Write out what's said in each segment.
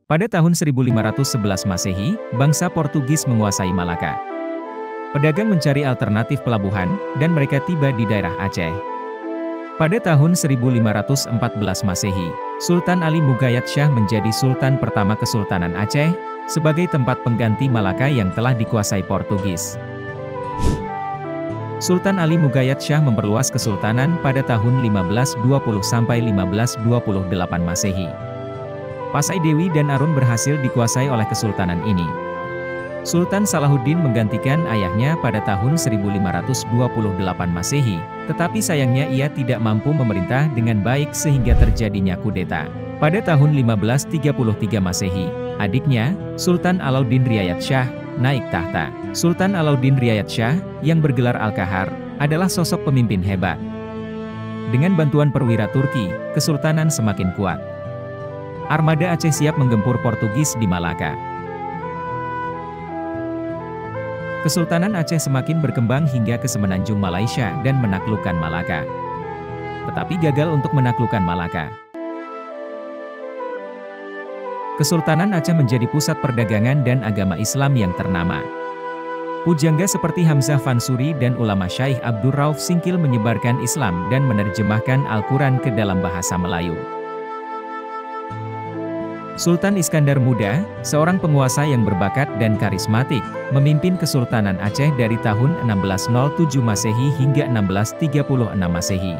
Pada tahun 1511 Masehi, bangsa Portugis menguasai Malaka. Pedagang mencari alternatif pelabuhan, dan mereka tiba di daerah Aceh. Pada tahun 1514 Masehi, Sultan Ali Mughayat Shah menjadi Sultan pertama Kesultanan Aceh, sebagai tempat pengganti Malaka yang telah dikuasai Portugis. Sultan Ali Mughayat Shah memperluas kesultanan pada tahun 1520–1528 Masehi. Pasai Dewi dan Arun berhasil dikuasai oleh kesultanan ini. Sultan Salahuddin menggantikan ayahnya pada tahun 1528 Masehi, tetapi sayangnya ia tidak mampu memerintah dengan baik sehingga terjadinya kudeta. Pada tahun 1533 Masehi, adiknya, Sultan Alauddin Riayat Shah, naik tahta. Sultan Alauddin Riayat Shah, yang bergelar Al-Kahar, adalah sosok pemimpin hebat. Dengan bantuan perwira Turki, kesultanan semakin kuat. Armada Aceh siap menggempur Portugis di Malaka. Kesultanan Aceh semakin berkembang hingga ke semenanjung Malaysia dan menaklukkan Malaka. Tetapi gagal untuk menaklukkan Malaka. Kesultanan Aceh menjadi pusat perdagangan dan agama Islam yang ternama. Pujangga seperti Hamzah Fansuri dan ulama Syaikh Abdur Rauf Singkil menyebarkan Islam dan menerjemahkan Al-Quran ke dalam bahasa Melayu. Sultan Iskandar Muda, seorang penguasa yang berbakat dan karismatik, memimpin Kesultanan Aceh dari tahun 1607 Masehi hingga 1636 Masehi.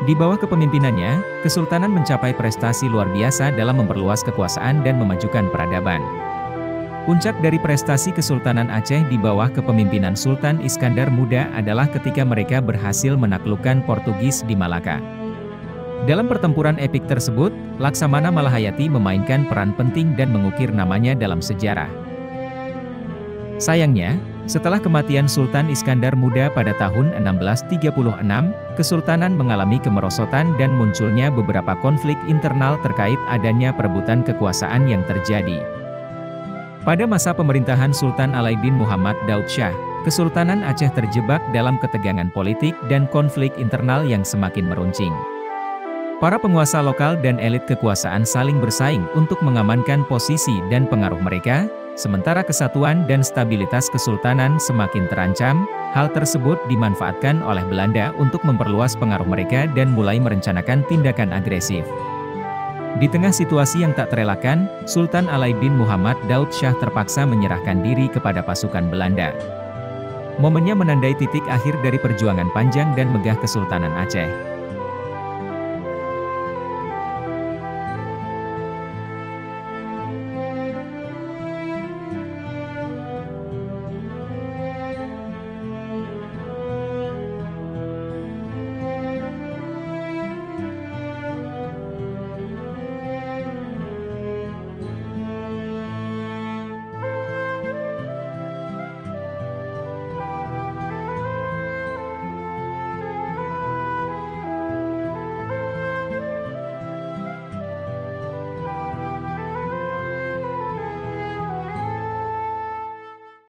Di bawah kepemimpinannya, Kesultanan mencapai prestasi luar biasa dalam memperluas kekuasaan dan memajukan peradaban. Puncak dari prestasi Kesultanan Aceh di bawah kepemimpinan Sultan Iskandar Muda adalah ketika mereka berhasil menaklukkan Portugis di Malaka. Dalam pertempuran epik tersebut, Laksamana Malahayati memainkan peran penting dan mengukir namanya dalam sejarah. Sayangnya, setelah kematian Sultan Iskandar Muda pada tahun 1636, Kesultanan mengalami kemerosotan dan munculnya beberapa konflik internal terkait adanya perebutan kekuasaan yang terjadi. Pada masa pemerintahan Sultan Alaiddin Muhammad Daud Shah, Kesultanan Aceh terjebak dalam ketegangan politik dan konflik internal yang semakin meruncing. Para penguasa lokal dan elit kekuasaan saling bersaing untuk mengamankan posisi dan pengaruh mereka, sementara kesatuan dan stabilitas kesultanan semakin terancam. Hal tersebut dimanfaatkan oleh Belanda untuk memperluas pengaruh mereka dan mulai merencanakan tindakan agresif. Di tengah situasi yang tak terelakkan, Sultan Alaiddin Muhammad Daud Shah terpaksa menyerahkan diri kepada pasukan Belanda. Momennya menandai titik akhir dari perjuangan panjang dan megah Kesultanan Aceh.